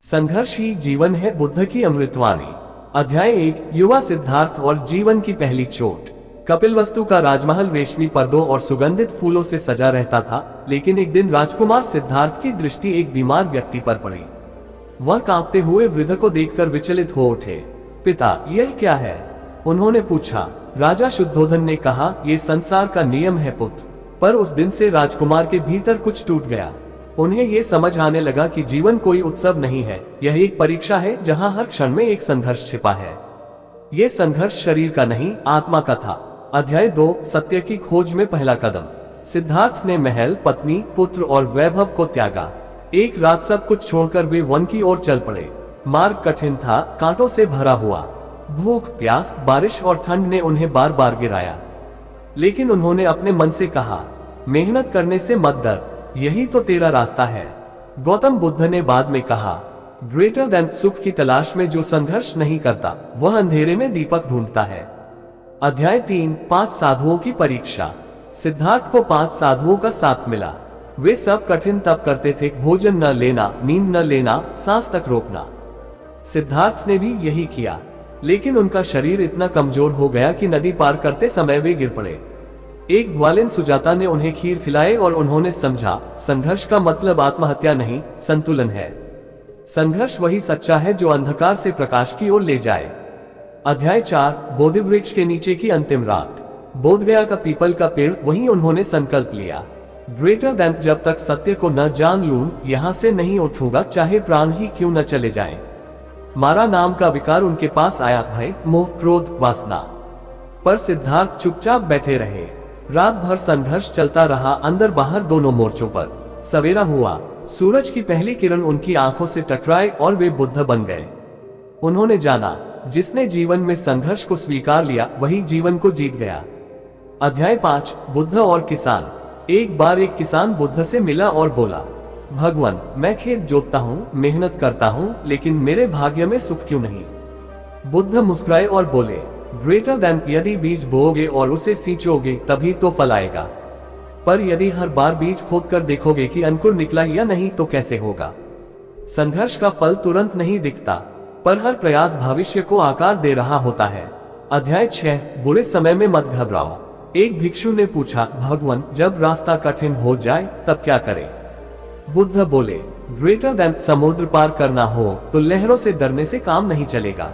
संघर्ष ही जीवन है, बुद्ध की अमृतवाणी। अध्याय 1, युवा सिद्धार्थ और जीवन की पहली चोट। कपिलवस्तु का राजमहल रेशमी पर्दों और सुगंधित फूलों से सजा रहता था, लेकिन एक दिन राजकुमार सिद्धार्थ की दृष्टि एक बीमार व्यक्ति पर पड़ी। वह कांपते हुए वृद्ध को देखकर विचलित हो उठे। पिता, यह क्या है? उन्होंने पूछा। राजा शुद्धोधन ने कहा, ये संसार का नियम है पुत्र। पर उस दिन से राजकुमार के भीतर कुछ टूट गया। उन्हें ये समझ आने लगा कि जीवन कोई उत्सव नहीं है, यह एक परीक्षा है जहां हर क्षण में एक संघर्ष छिपा है। ये संघर्ष शरीर का नहीं, आत्मा का था। अध्याय 2, सत्य की खोज में पहला कदम। सिद्धार्थ ने महल, पत्नी, पुत्र और वैभव को त्यागा। एक रात सब कुछ छोड़कर वे वन की ओर चल पड़े। मार्ग कठिन था, कांटों से भरा हुआ। भूख, प्यास, बारिश और ठंड ने उन्हें बार बार गिराया, लेकिन उन्होंने अपने मन से कहा, मेहनत करने से मत डर, यही तो तेरा रास्ता है। गौतम बुद्ध ने बाद में कहा, ग्रेटर देन सुख की तलाश में जो संघर्ष नहीं करता वह अंधेरे में दीपक ढूंढता है। अध्याय 3, 5 साधुओं की परीक्षा। सिद्धार्थ को 5 साधुओं का साथ मिला। वे सब कठिन तप करते थे, भोजन न लेना, नींद न लेना, सांस तक रोकना। सिद्धार्थ ने भी यही किया, लेकिन उनका शरीर इतना कमजोर हो गया कि नदी पार करते समय वे गिर पड़े। एक ग्वालिन सुजाता ने उन्हें खीर खिलाए और उन्होंने समझा, संघर्ष का मतलब आत्महत्या नहीं, संतुलन है। संघर्ष वही सच्चा है जो अंधकार से प्रकाश की ओर ले जाए। अध्याय 4, बोधिवृक्ष के नीचे की अंतिम रात। बोधगया का पीपल का पेड़, वहीं उन्होंने संकल्प लिया, ग्रेटर देन, जब तक सत्य को न जान लूं यहां से नहीं उठूंगा, चाहे प्राण ही क्यों न चले जाएं। मारा नाम का विकार उनके पास आया, भय, मोह, क्रोध, वासना। पर सिद्धार्थ चुपचाप बैठे रहे। रात भर संघर्ष चलता रहा, अंदर बाहर दोनों मोर्चों पर। सवेरा हुआ, सूरज की पहली किरण उनकी आंखों से टकराए और वे बुद्ध बन गए। उन्होंने जाना, जिसने जीवन में संघर्ष को स्वीकार लिया वही जीवन को जीत गया। अध्याय 5, बुद्ध और किसान। एक बार एक किसान बुद्ध से मिला और बोला, भगवान, मैं खेत जोतता हूँ, मेहनत करता हूँ, लेकिन मेरे भाग्य में सुख क्यों नहीं? बुद्ध मुस्कुराए और बोले, ग्रेटर देन, यदि बीज बोओगे और उसे सींचोगे तभी तो फल आएगा। पर यदि हर बार बीज खोदकर देखोगे कि अंकुर निकला या नहीं तो कैसे होगा? संघर्ष का फल तुरंत नहीं दिखता, पर हर प्रयास भविष्य को आकार दे रहा होता है। अध्याय 6, बुरे समय में मत घबराओ। एक भिक्षु ने पूछा, भगवान, जब रास्ता कठिन हो जाए तब क्या करें? बुद्ध बोले, ग्रेटर देन, समुद्र पार करना हो तो लहरों से डरने से काम नहीं चलेगा।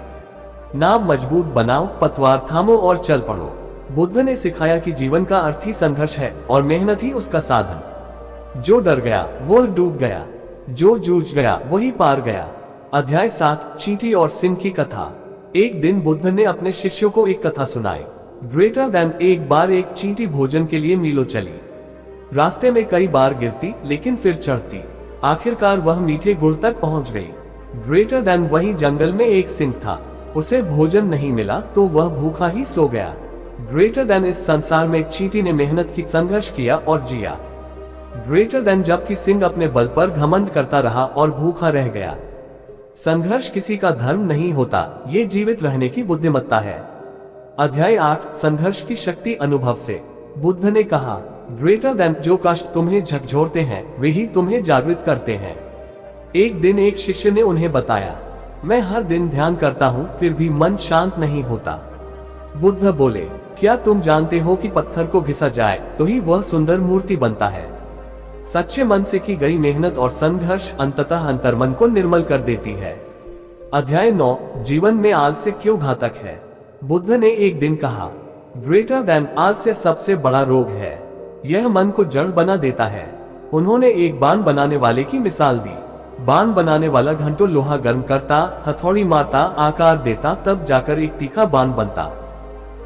नाव मजबूत बनाओ, पतवार थामो और चल पड़ो। बुद्ध ने सिखाया कि जीवन का अर्थ ही संघर्ष है और मेहनत ही उसका साधन। जो डर गया वो डूब गया, जो जूझ गया वही पार गया। अध्याय 7, चींटी और सिंह की कथा। एक दिन बुद्ध ने अपने शिष्यों को एक कथा सुनाई। ग्रेटर देन, एक बार एक चींटी भोजन के लिए मीलों चली। रास्ते में कई बार गिरती, लेकिन फिर चढ़ती। आखिरकार वह मीठे गुड़ तक पहुंच गई। ग्रेटर देन, वही जंगल में एक सिंह था। उसे भोजन नहीं मिला तो वह भूखा ही सो गया। ग्रेटर देन, इस संसार में चींटी ने मेहनत की, संघर्ष किया और जिया। ग्रेटर देन, जबकि सिंह अपने बल पर घमंड करता रहा और भूखा रह गया। संघर्ष किसी का धर्म नहीं होता, ये जीवित रहने की बुद्धिमत्ता है। अध्याय 8, संघर्ष की शक्ति अनुभव से। बुद्ध ने कहा, ग्रेटर देन, जो कष्ट तुम्हें झकझोरते हैं वे ही तुम्हें जागृत करते हैं। एक दिन एक शिष्य ने उन्हें बताया, मैं हर दिन ध्यान करता हूँ फिर भी मन शांत नहीं होता। बुद्ध बोले, क्या तुम जानते हो कि पत्थर को घिसा जाए तो ही वह सुंदर मूर्ति बनता है? सच्चे मन से की गई मेहनत और संघर्ष अंततः अंतर्मन को निर्मल कर देती है। अध्याय 9, जीवन में आलस्य क्यों घातक है। बुद्ध ने एक दिन कहा, ग्रेटर देन, आलस्य सबसे बड़ा रोग है। यह मन को जड़ बना देता है। उन्होंने एक बाण बनाने वाले की मिसाल दी। बाण बनाने वाला घंटों लोहा गर्म करता, हथौड़ी मारता, आकार देता, तब जाकर एक तीखा बाण बनता।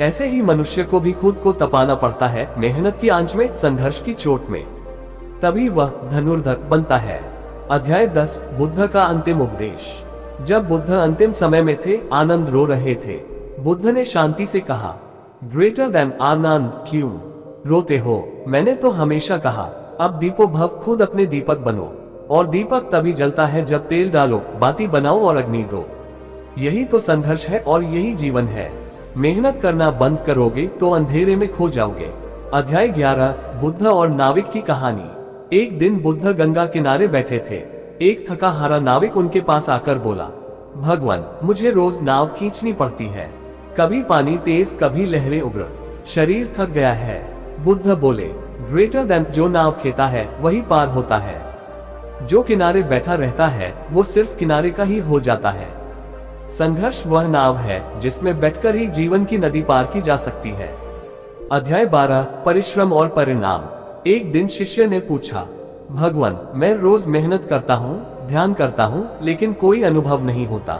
ऐसे ही मनुष्य को भी खुद को तपाना पड़ता है, मेहनत की आंच में, संघर्ष की चोट में, तभी वह धनुर्धर बनता है। अध्याय 10, बुद्ध का अंतिम उपदेश। जब बुद्ध अंतिम समय में थे, आनंद रो रहे थे। बुद्ध ने शांति से कहा, ग्रेटर देन, आनंद, क्यों रोते हो? मैंने तो हमेशा कहा, अब दीपो भव, खुद अपने दीपक बनो। और दीपक तभी जलता है जब तेल डालो, बाती बनाओ और अग्नि दो। यही तो संघर्ष है और यही जीवन है। मेहनत करना बंद करोगे तो अंधेरे में खो जाओगे। अध्याय 11, बुद्ध और नाविक की कहानी। एक दिन बुद्ध गंगा किनारे बैठे थे। एक थका हारा नाविक उनके पास आकर बोला, भगवान, मुझे रोज नाव खींचनी पड़ती है, कभी पानी तेज कभी लहरें उग्र, शरीर थक गया है। बुद्ध बोले, ग्रेटर देन जो नाव खेता है वही पार होता है, जो किनारे बैठा रहता है वो सिर्फ किनारे का ही हो जाता है। संघर्ष वह नाव है जिसमें बैठकर ही जीवन की नदी पार की जा सकती है। अध्याय 12, परिश्रम और परिणाम। एक दिन शिष्य ने पूछा, भगवान, मैं रोज मेहनत करता हूँ, ध्यान करता हूँ, लेकिन कोई अनुभव नहीं होता।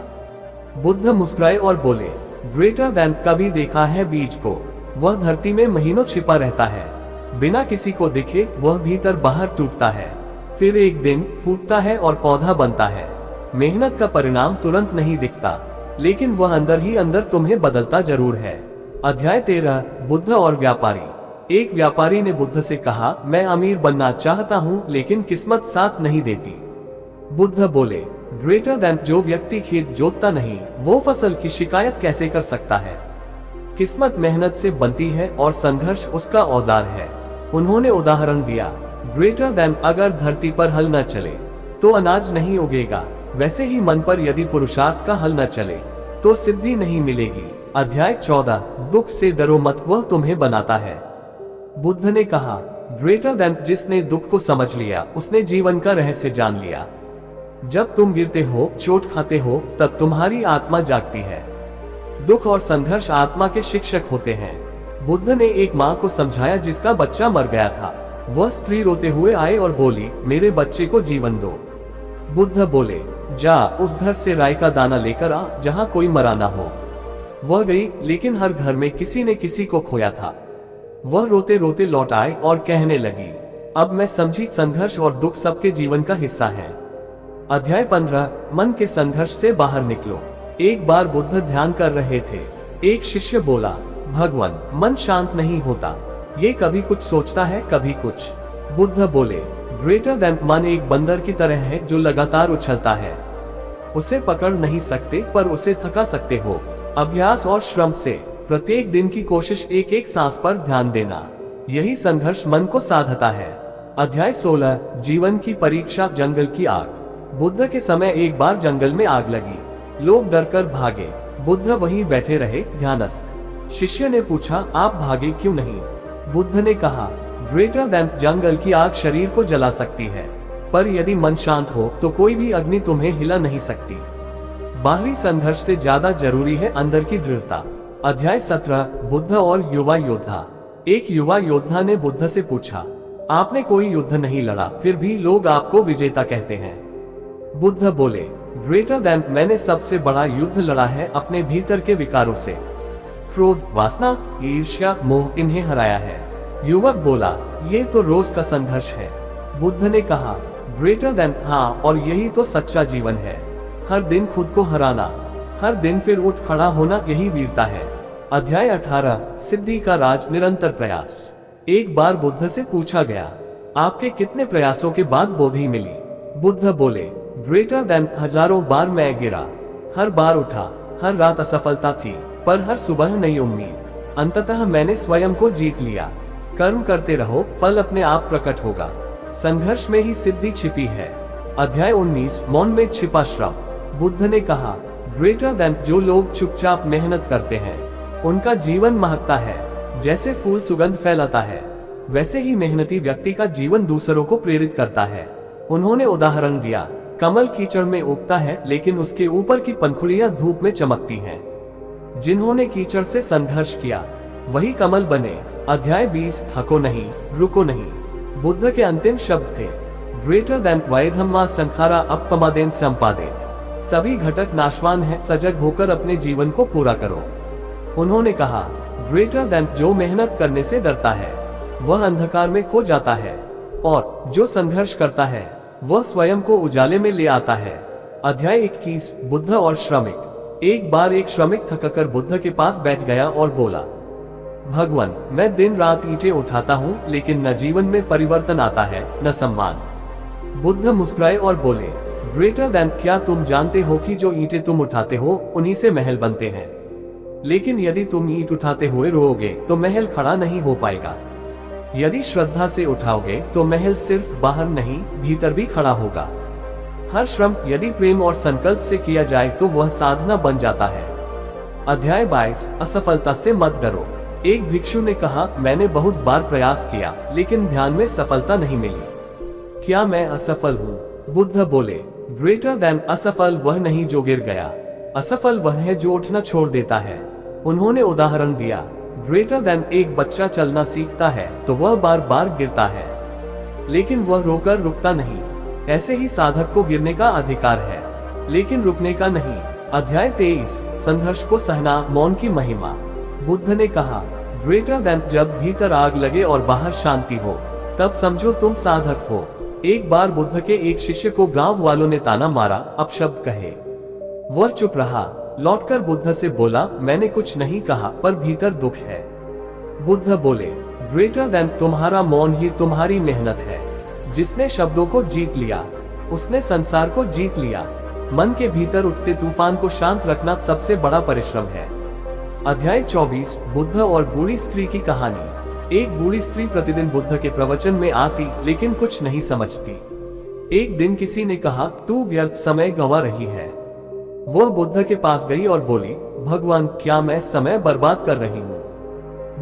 बुद्ध मुस्कुराए और बोले, ग्रेटर देन कभी देखा है बीज को? वह धरती में महीनों छिपा रहता है, बिना किसी को दिखे वह भीतर बाहर टूटता है, फिर एक दिन फूटता है और पौधा बनता है। मेहनत का परिणाम तुरंत नहीं दिखता, लेकिन वह अंदर ही अंदर तुम्हें बदलता जरूर है। अध्याय 13, बुद्ध और व्यापारी। एक व्यापारी ने बुद्ध से कहा, मैं अमीर बनना चाहता हूँ लेकिन किस्मत साथ नहीं देती। बुद्ध बोले, ग्रेटर देन जो व्यक्ति खेत जोतता नहीं वो फसल की शिकायत कैसे कर सकता है? किस्मत मेहनत से बनती है और संघर्ष उसका औजार है। उन्होंने उदाहरण दिया, ग्रेटर देन अगर धरती पर हल न चले तो अनाज नहीं उगेगा, वैसे ही मन पर यदि पुरुषार्थ का हल न चले तो सिद्धि नहीं मिलेगी। अध्याय 14, दुख से डरो मत, वह तुम्हें बनाता है। बुद्ध ने कहा, ग्रेटर देन जिसने दुख को समझ लिया उसने जीवन का रहस्य जान लिया। जब तुम गिरते हो, चोट खाते हो, तब तुम्हारी आत्मा जागती है। दुख और संघर्ष आत्मा के शिक्षक होते हैं। बुद्ध ने एक माँ को समझाया जिसका बच्चा मर गया था। वह स्त्री रोते हुए आई और बोली, मेरे बच्चे को जीवन दो। बुद्ध बोले, जा उस घर से राई का दाना लेकर आ जहाँ कोई मरा ना हो। वह गई, लेकिन हर घर में किसी ने किसी को खोया था। वह रोते रोते लौट आए और कहने लगी, अब मैं समझी, संघर्ष और दुख सबके जीवन का हिस्सा है। अध्याय 15, मन के संघर्ष से बाहर निकलो। एक बार बुद्ध ध्यान कर रहे थे। एक शिष्य बोला, भगवान, मन शांत नहीं होता, ये कभी कुछ सोचता है कभी कुछ। बुद्ध बोले, ग्रेटर देन मन एक बंदर की तरह है जो लगातार उछलता है। उसे पकड़ नहीं सकते पर उसे थका सकते हो। अभ्यास और श्रम से प्रत्येक दिन की कोशिश, एक एक सांस पर ध्यान देना, यही संघर्ष मन को साधता है। अध्याय 16, जीवन की परीक्षा, जंगल की आग। बुद्ध के समय एक बार जंगल में आग लगी। लोग डरकर भागे। बुद्ध वहीं बैठे रहे, ध्यानस्थ। शिष्य ने पूछा, आप भागे क्यों नहीं? बुद्ध ने कहा, ग्रेटर देन जंगल की आग शरीर को जला सकती है, पर यदि मन शांत हो तो कोई भी अग्नि तुम्हें हिला नहीं सकती। बाहरी संघर्ष से ज्यादा जरूरी है अंदर की दृढ़ता। अध्याय 17, बुद्ध और युवा योद्धा। एक युवा योद्धा ने बुद्ध से पूछा, आपने कोई युद्ध नहीं लड़ा, फिर भी लोग आपको विजेता कहते हैं। बुद्ध बोले, ग्रेटर देन मैंने सबसे बड़ा युद्ध लड़ा है अपने भीतर के विकारों से। क्रोध, वासना, ईर्ष्या, मोह, इन्हें हराया है। युवक बोला, ये तो रोज का संघर्ष है। बुद्ध ने कहा, ग्रेटर देन हाँ, और यही तो सच्चा जीवन है। हर दिन खुद को हराना, हर दिन फिर उठ खड़ा होना, यही वीरता है। अध्याय 18, सिद्धि का राज, निरंतर प्रयास। एक बार बुद्ध से पूछा गया, आपके कितने प्रयासों के बाद बोधि मिली? बुद्ध बोले, ग्रेटर देन हजारों बार मैं गिरा, हर बार उठा, हर रात असफलता थी, पर हर सुबह नई उम्मीद। अंततः मैंने स्वयं को जीत लिया। कर्म करते रहो, फल अपने आप प्रकट होगा। संघर्ष में ही सिद्धि छिपी है। अध्याय 19, मौन में छिपा श्रम। बुद्ध ने कहा, ग्रेटर देन जो लोग चुपचाप मेहनत करते हैं उनका जीवन महकता है। जैसे फूल सुगंध फैलाता है, वैसे ही मेहनती व्यक्ति का जीवन दूसरों को प्रेरित करता है। उन्होंने उदाहरण दिया, कमल कीचड़ में उगता है लेकिन उसके ऊपर की पंखुड़ियां धूप में चमकती हैं। जिन्होंने कीचड़ से संघर्ष किया वही कमल बने। अध्याय 20, थको नहीं, रुको नहीं। बुद्ध के अंतिम शब्द थे, ग्रेटर देन वैधम्मा संखारा अपमादेन संपादित। सभी घटक नाशवान हैं, सजग होकर अपने जीवन को पूरा करो। उन्होंने कहा, ग्रेटर देन जो मेहनत करने से डरता है वह अंधकार में खो जाता है, और जो संघर्ष करता है वह स्वयं को उजाले में ले आता है। अध्याय 21, बुद्ध और श्रमिक। एक बार एक श्रमिक थककर बुद्ध के पास बैठ गया और बोला, भगवान, मैं दिन रात ईंटें उठाता हूँ लेकिन न जीवन में परिवर्तन आता है न सम्मान। बुद्ध मुस्कुराए और बोले, ग्रेटर देन क्या तुम जानते हो कि जो ईंटें तुम उठाते हो उन्हीं से महल बनते हैं, लेकिन यदि तुम ईंट उठाते हुए रोओगे तो महल खड़ा नहीं हो पाएगा। यदि श्रद्धा से उठाओगे तो महल सिर्फ बाहर नहीं भीतर भी खड़ा होगा। हर श्रम यदि प्रेम और संकल्प से किया जाए तो वह साधना बन जाता है। अध्याय 22 असफलता से मत डरो। एक भिक्षु ने कहा, मैंने बहुत बार प्रयास किया लेकिन ध्यान में सफलता नहीं मिली। क्या मैं असफल हूँ? बुद्ध बोले, ग्रेटर देन असफल वह नहीं जो गिर गया, असफल वह है जो उठना छोड़ देता है। उन्होंने उदाहरण दिया, ग्रेटर देन एक बच्चा चलना सीखता है तो वह बार बार गिरता है लेकिन वह रोकर रुकता नहीं। ऐसे ही साधक को गिरने का अधिकार है लेकिन रुकने का नहीं। अध्याय 23 संघर्ष को सहना, मौन की महिमा। बुद्ध ने कहा, ग्रेटर देन जब भीतर आग लगे और बाहर शांति हो तब समझो तुम साधक हो। एक बार बुद्ध के एक शिष्य को गांव वालों ने ताना मारा, अपशब्द कहे। वह चुप रहा, लौटकर बुद्ध से बोला, मैंने कुछ नहीं कहा पर भीतर दुख है। बुद्ध बोले, ग्रेटर देन तुम्हारा मौन ही तुम्हारी मेहनत है। जिसने शब्दों को जीत लिया उसने संसार को जीत लिया। मन के भीतर उठते तूफान को शांत रखना सबसे बड़ा परिश्रम है। अध्याय 24 बुद्ध और बूढ़ी स्त्री की कहानी। एक बूढ़ी स्त्री प्रतिदिन बुद्ध के प्रवचन में आती लेकिन कुछ नहीं समझती। एक दिन किसी ने कहा, तू व्यर्थ समय गंवा रही है। वह बुद्ध के पास गई और बोली, भगवान क्या मैं समय बर्बाद कर रही हूँ?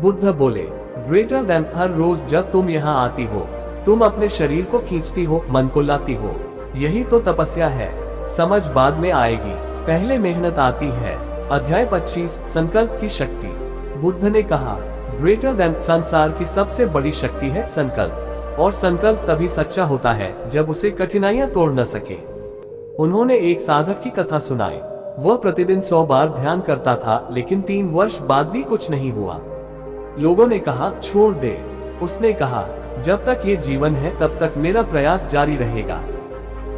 बुद्ध बोले, ग्रेटर देन हर रोज जब तुम यहाँ आती हो तुम अपने शरीर को खींचती हो, मन को लाती हो। यही तो तपस्या है। समझ बाद में आएगी, पहले मेहनत आती है। अध्याय 25 संकल्प की शक्ति। बुद्ध ने कहा, ग्रेटर देन संसार की सबसे बड़ी शक्ति है संकल्प, और संकल्प तभी सच्चा होता है जब उसे कठिनाइयां तोड़ न सके। उन्होंने एक साधक की कथा सुनाई। वह प्रतिदिन 100 बार ध्यान करता था लेकिन 3 वर्ष बाद भी कुछ नहीं हुआ। लोगों ने कहा, छोड़ दे। उसने कहा, जब तक ये जीवन है तब तक मेरा प्रयास जारी रहेगा।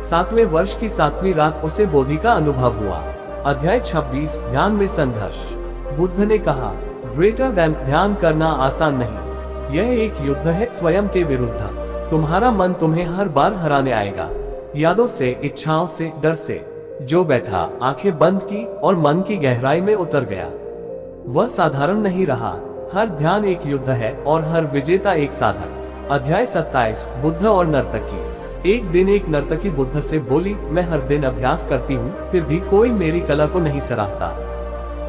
7वें वर्ष की 7वीं रात उसे बोधि का अनुभव हुआ। अध्याय 26 ध्यान में संघर्ष। बुद्ध ने कहा, ग्रेटर देन ध्यान करना आसान नहीं। यह एक युद्ध है स्वयं के विरुद्ध। तुम्हारा मन तुम्हें हर बार हराने आएगा, यादों से, इच्छाओं से, डर से। जो बैठा, आंखें बंद की और मन की गहराई में उतर गया वह साधारण नहीं रहा। हर ध्यान एक युद्ध है और हर विजेता एक साधक। अध्याय 27 बुद्ध और नर्तकी। एक दिन एक नर्तकी बुद्ध से बोली, मैं हर दिन अभ्यास करती हूँ फिर भी कोई मेरी कला को नहीं सराहता।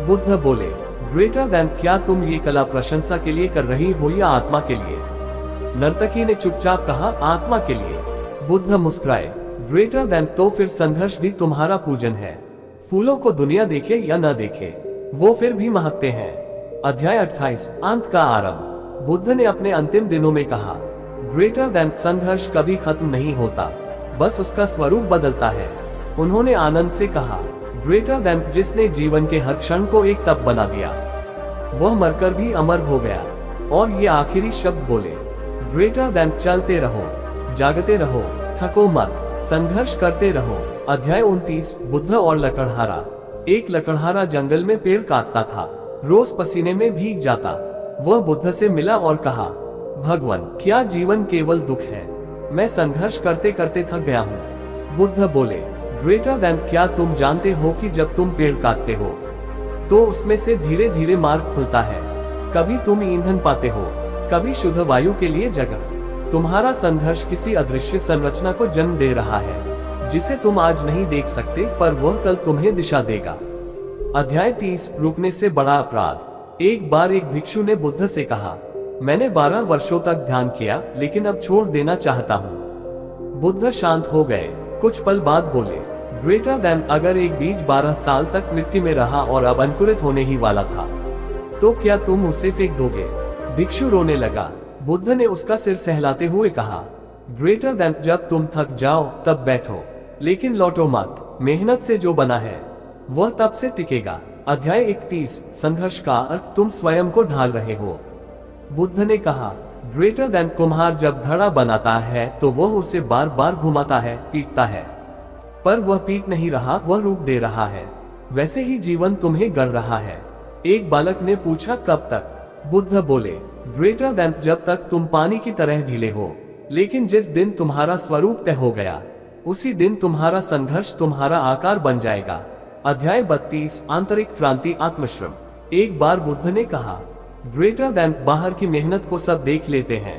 बुद्ध बोले, ग्रेटर देन क्या तुम ये कला प्रशंसा के लिए कर रही हो या आत्मा के लिए? नर्तकी ने चुपचाप कहा, आत्मा के लिए। बुद्ध मुस्कुराए, ग्रेटर देन तो फिर संघर्ष भी तुम्हारा पूजन है। फूलों को दुनिया देखे या न देखे वो फिर भी महकते हैं। अध्याय 28 अंत का आरंभ। बुद्ध ने अपने अंतिम दिनों में कहा, ग्रेटर देन संघर्ष कभी खत्म नहीं होता, बस उसका स्वरूप बदलता है। उन्होंने आनंद से कहा, ग्रेटर देन जिसने जीवन के हर क्षण को एक तप बना दिया वह मरकर भी अमर हो गया। और ये आखिरी शब्द बोले, ग्रेटर देन चलते रहो, जागते रहो, थको मत, संघर्ष करते रहो। अध्याय 29 बुद्ध और लकड़हारा। एक लकड़हारा जंगल में पेड़ काटता था, रोज पसीने में भीग जाता। वह बुद्ध से मिला और कहा, भगवान क्या जीवन केवल दुख है? मैं संघर्ष करते करते थक गया हूँ। बुद्ध बोले, ग्रेटर देन क्या तुम जानते हो कि जब तुम पेड़ काटते हो तो उसमें से धीरे धीरे मार्ग खुलता है। कभी तुम ईंधन पाते हो, कभी शुद्ध वायु के लिए जगह। तुम्हारा संघर्ष किसी अदृश्य संरचना को जन्म दे रहा है जिसे तुम आज नहीं देख सकते पर वह कल तुम्हें दिशा देगा। अध्याय 30 रुकने से बड़ा अपराध। एक बार एक भिक्षु ने बुद्ध से कहा, मैंने 12 वर्षों तक ध्यान किया लेकिन अब छोड़ देना चाहता हूँ। बुद्ध शांत हो गए। कुछ पल बाद बोले, ग्रेटर देन अगर एक बीज 12 साल तक मिट्टी में रहा और अब अंकुरित होने ही वाला था तो क्या तुम उसे फेंक दोगे? भिक्षु रोने लगा। बुद्ध ने उसका सिर सहलाते हुए कहा, ग्रेटर देन जब तुम थक जाओ तब बैठो लेकिन लौटो मत। मेहनत से जो बना है वह तब से टिकेगा। अध्याय 31 संघर्ष का अर्थ तुम स्वयं को ढाल रहे हो। बुद्ध ने कहा, ग्रेटर देन कुम्हार जब घड़ा बनाता है तो वह उसे बार बार घुमाता है, पीटता है, पर वह पीट नहीं रहा, वह रूप दे रहा है। वैसे ही जीवन तुम्हें गढ़ रहा है। एक बालक ने पूछा, कब तक? बुद्ध बोले, ग्रेटर देन जब तक तुम पानी की तरह ढीले हो। लेकिन जिस दिन तुम्हारा स्वरूप तय हो गया उसी दिन तुम्हारा संघर्ष तुम्हारा आकार बन जाएगा। अध्याय 32 आंतरिक क्रांति आत्मश्रम। एक बार बुद्ध ने कहा, ग्रेटर देन बाहर की मेहनत को सब देख लेते हैं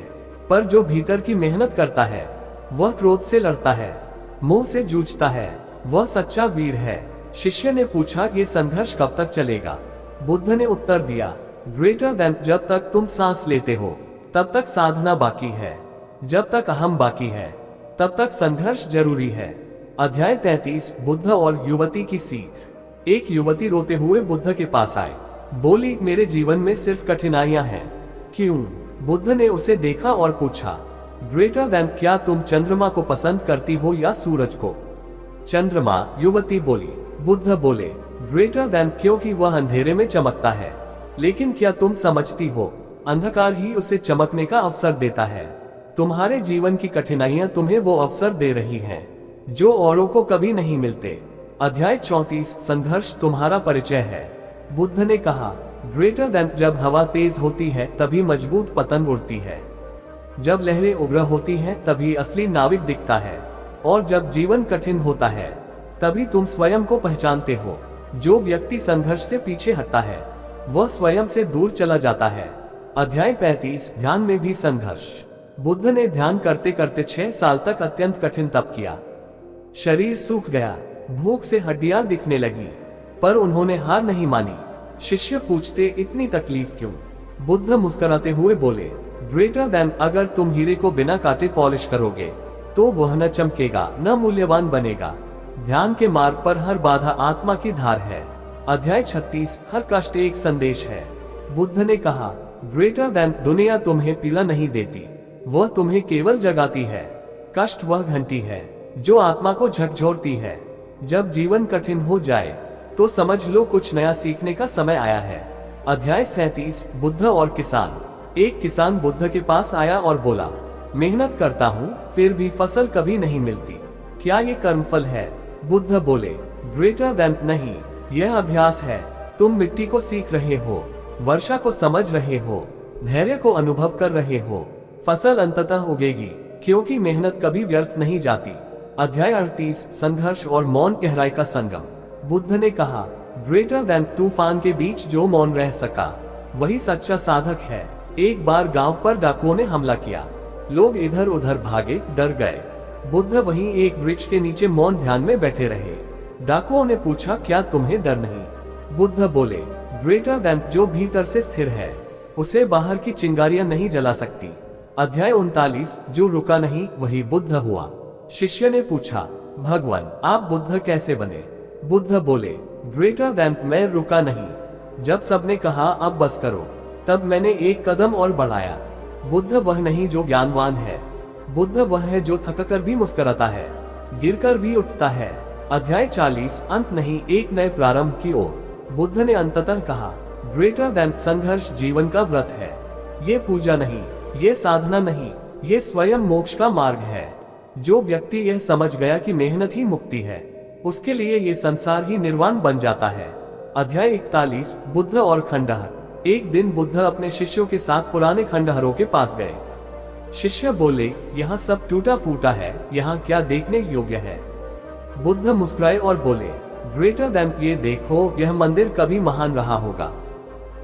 पर जो भीतर की मेहनत करता है वह क्रोध से लड़ता है, मोह से जूझता है, वह सच्चा वीर है। शिष्य ने पूछा, ये संघर्ष कब तक चलेगा? बुद्ध ने उत्तर दिया, ग्रेटर देन, जब तक तुम सांस लेते हो तब तक साधना बाकी है, जब तक अहम बाकी है तब तक संघर्ष जरूरी है। अध्याय 33, बुद्ध और युवती की सीख। एक युवती रोते हुए बुद्ध के पास आई, बोली, मेरे जीवन में सिर्फ कठिनाइयां हैं। क्यों? बुद्ध ने उसे देखा और पूछा, ग्रेटर देन, क्या तुम चंद्रमा को पसंद करती हो या सूरज को? चंद्रमा, युवती बोली। बुद्ध बोले, ग्रेटर देन, क्योंकि वह अंधेरे में चमकता है। लेकिन क्या तुम समझती हो, अंधकार ही उसे चमकने का अवसर देता है। तुम्हारे जीवन की कठिनाइयां तुम्हें वो अवसर दे रही हैं, जो औरों को कभी नहीं मिलते। अध्याय 34, संघर्ष तुम्हारा परिचय है। बुद्ध ने कहा, ग्रेटर देन, जब हवा तेज होती है तभी मजबूत पतंग उड़ती है, जब लहरें उग्र होती हैं तभी असली नाविक दिखता है, और जब जीवन कठिन होता है तभी तुम स्वयं को पहचानते हो। जो व्यक्ति संघर्ष से पीछे हटता है वह स्वयं से दूर चला जाता है। अध्याय 35, ध्यान में भी संघर्ष। बुद्ध ने ध्यान करते करते 6 साल तक अत्यंत कठिन तप किया। शरीर सूख गया, भूख से हड्डियां दिखने लगी, पर उन्होंने हार नहीं मानी। शिष्य पूछते, इतनी तकलीफ क्यों? बुद्ध मुस्कुराते हुए बोले, ग्रेटर देन, अगर तुम हीरे को बिना काटे पॉलिश करोगे तो वह न चमकेगा न मूल्यवान बनेगा। ध्यान के मार्ग पर हर बाधा आत्मा की धार है। अध्याय 36, हर कष्ट एक संदेश है। बुद्ध ने कहा, ग्रेटर देन, दुनिया तुम्हें पीड़ा नहीं देती, वह तुम्हें केवल जगाती है। कष्ट वह घंटी है जो आत्मा को झकझोरती है। जब जीवन कठिन हो जाए तो समझ लो कुछ नया सीखने का समय आया है। अध्याय 37, बुद्ध और किसान। एक किसान बुद्ध के पास आया और बोला, मेहनत करता हूँ फिर भी फसल कभी नहीं मिलती, क्या ये कर्मफल है? बुद्ध बोले, ग्रेटर देन, नहीं, यह अभ्यास है। तुम मिट्टी को सीख रहे हो, वर्षा को समझ रहे हो, धैर्य को अनुभव कर रहे हो। फसल अंततः उगेगी, क्योंकि मेहनत कभी व्यर्थ नहीं जाती। अध्याय 38, संघर्ष और मौन गहराई का संगम। बुद्ध ने कहा, ग्रेटर देन, तूफान के बीच जो मौन रह सका वही सच्चा साधक है। एक बार गांव पर डाकुओं ने हमला किया, लोग इधर उधर भागे, डर गए। बुद्ध वहीं एक वृक्ष के नीचे मौन ध्यान में बैठे रहे। डाकुओं ने पूछा, क्या तुम्हें डर नहीं? बुद्ध बोले, ग्रेटर देन, जो भीतर से स्थिर है उसे बाहर की चिंगारियां नहीं जला सकती। अध्याय 39, जो रुका नहीं वही बुद्ध हुआ। शिष्य ने पूछा, भगवान, आप बुद्ध कैसे बने? बुद्ध बोले, ग्रेटर देन, मैं रुका नहीं। जब सबने कहा अब बस करो, तब मैंने एक कदम और बढ़ाया। बुद्ध वह नहीं जो ज्ञानवान है, बुद्ध वह है जो थककर भी मुस्कुराता है, गिरकर भी उठता है। अध्याय 40, अंत नहीं, एक नए प्रारंभ की ओर। बुद्ध ने अंततः कहा, ग्रेटर देन, संघर्ष जीवन का व्रत है। ये पूजा नहीं, ये साधना नहीं, ये स्वयं मोक्ष का मार्ग है। जो व्यक्ति यह समझ गया कि मेहनत ही मुक्ति है, उसके लिए ये संसार ही निर्वाण बन जाता है। अध्याय 41, बुद्ध और खंडहर। एक दिन बुद्ध अपने शिष्यों के साथ पुराने खंडहरों के पास गए। शिष्य बोले, यहाँ सब टूटा फूटा है, यहाँ क्या देखने योग्य है? बुद्ध मुस्कुराए और बोले, ग्रेटर देन, ये देखो, यह मंदिर कभी महान रहा होगा।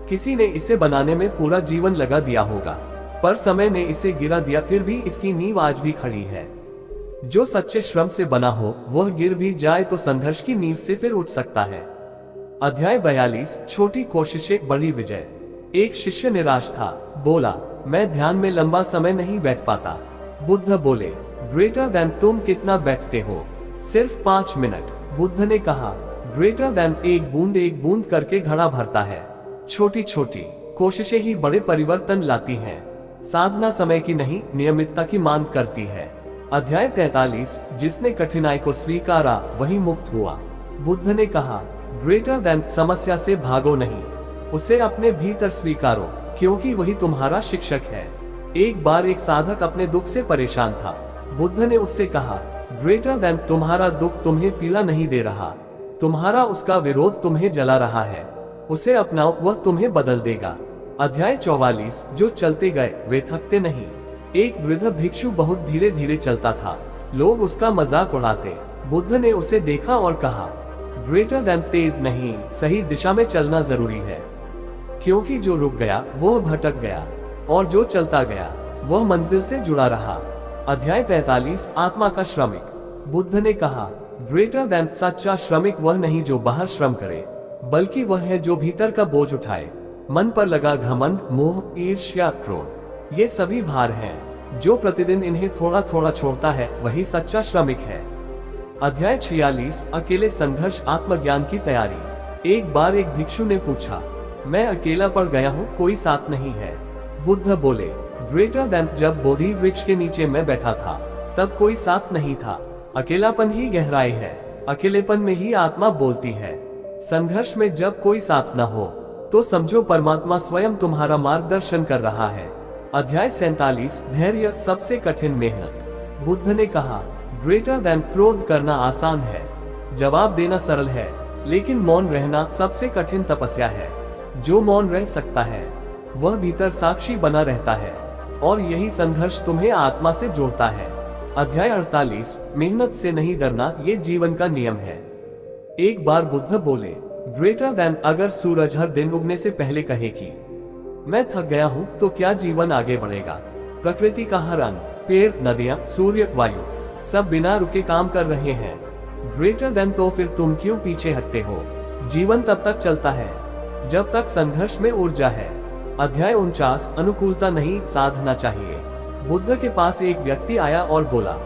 किसी ने इसे बनाने में पूरा जीवन लगा दिया होगा, पर समय ने इसे गिरा दिया, फिर भी इसकी नींव आज भी खड़ी है। जो सच्चे श्रम से बना हो वह गिर भी जाए तो संघर्ष की नींव से फिर उठ सकता है। अध्याय 42, छोटी कोशिशें बड़ी विजय। एक शिष्य निराश था, बोला, मैं ध्यान में लंबा समय नहीं बैठ पाता। बुद्ध बोले, ग्रेटर देन, तुम कितना बैठते हो? सिर्फ 5 मिनट। बुद्ध ने कहा, ग्रेटर देन, एक बूंद करके घड़ा भरता है। छोटी छोटी कोशिशें ही बड़े परिवर्तन लाती हैं। साधना समय की नहीं, नियमितता की मांग करती है। अध्याय 43, जिसने कठिनाई को स्वीकारा वही मुक्त हुआ। बुद्ध ने कहा, ग्रेटर देन, समस्या से भागो नहीं, उसे अपने भीतर स्वीकारो, क्योंकि वही तुम्हारा शिक्षक है। एक बार एक साधक अपने दुख से परेशान था। बुद्ध ने उससे कहा, ग्रेटर देन, तुम्हारा दुख तुम्हें पीड़ा नहीं दे रहा, तुम्हारा उसका विरोध तुम्हें जला रहा है। उसे अपनाओ, वह तुम्हें बदल देगा। अध्याय 44, जो चलते गए वे थकते नहीं। एक वृद्ध भिक्षु बहुत धीरे धीरे चलता था, लोग उसका मजाक उड़ाते। बुद्ध ने उसे देखा और कहा, ग्रेटर देन, तेज नहीं, सही दिशा में चलना जरूरी है, क्योंकि जो रुक गया वह भटक गया, और जो चलता गया वह मंजिल से जुड़ा रहा। अध्याय 45, आत्मा का श्रमिक। बुद्ध ने कहा, ग्रेटर देन सच्चा श्रमिक वह नहीं जो बाहर श्रम करे, बल्कि वह है जो भीतर का बोझ उठाए। मन पर लगा घमंड, मोह, ईर्ष्या, क्रोध, ये सभी भार हैं। जो प्रतिदिन इन्हें थोड़ा थोड़ा छोड़ता है वही सच्चा श्रमिक है। अध्याय 46 अकेले संघर्ष आत्मज्ञान की तैयारी। एक बार एक भिक्षु ने पूछा, मैं अकेला पड़ गया हूँ, कोई साथ नहीं है। बुद्ध बोले, ग्रेटर देन जब बोधि वृक्ष के नीचे मैं बैठा था तब कोई साथ नहीं था। अकेलापन ही गहराई है, अकेलेपन में ही आत्मा बोलती है। संघर्ष में जब कोई साथ न हो तो समझो परमात्मा स्वयं तुम्हारा मार्गदर्शन कर रहा है। अध्याय 47 धैर्य सबसे कठिन मेहनत। बुद्ध ने कहा, ग्रेटर देन क्रोध करना आसान है, जवाब देना सरल है, लेकिन मौन रहना सबसे कठिन तपस्या है। जो मौन रह सकता है वह भीतर साक्षी बना रहता है, और यही संघर्ष तुम्हें आत्मा से जोड़ता है। अध्याय 48 मेहनत से नहीं डरना, ये जीवन का नियम है। एक बार बुद्ध बोले, ग्रेटर देन अगर सूरज हर दिन उगने से पहले कहे कि मैं थक गया हूँ तो क्या जीवन आगे बढ़ेगा? प्रकृति का हर अंग, पेड़, नदियाँ, सूर्य, वायु, सब बिना रुके काम कर रहे हैं। ग्रेटर देन तो फिर तुम क्यों पीछे हटते हो? जीवन तब तक चलता है जब तक संघर्ष में ऊर्जा है। अध्याय 49 अनुकूलता नहीं, साधना चाहिए। बुद्ध के पास एक व्यक्ति आया और बोला,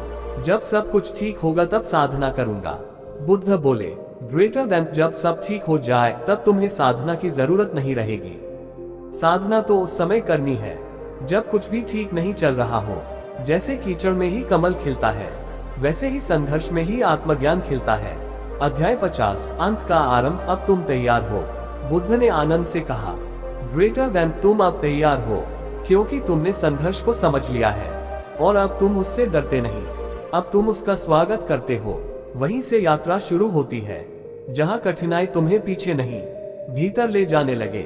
जब सब कुछ ठीक होगा तब साधना करूंगा। बुद्ध बोले, ग्रेटर देन जब सब ठीक हो जाए तब तुम्हें साधना की जरूरत नहीं रहेगी। साधना तो उस समय करनी है जब कुछ भी ठीक नहीं चल रहा हो। जैसे कीचड़ में ही कमल खिलता है, वैसे ही संघर्ष में ही आत्मज्ञान खिलता है। अध्याय 50 अंत का आरंभ, अब तुम तैयार हो। बुद्ध ने आनंद से कहा, ग्रेटर देन तुम अब तैयार हो, क्योंकि तुमने संघर्ष को समझ लिया है और अब तुम उससे डरते नहीं, अब तुम उसका स्वागत करते हो। वहीं से यात्रा शुरू होती है जहां कठिनाई तुम्हें पीछे नहीं, भीतर ले जाने लगे।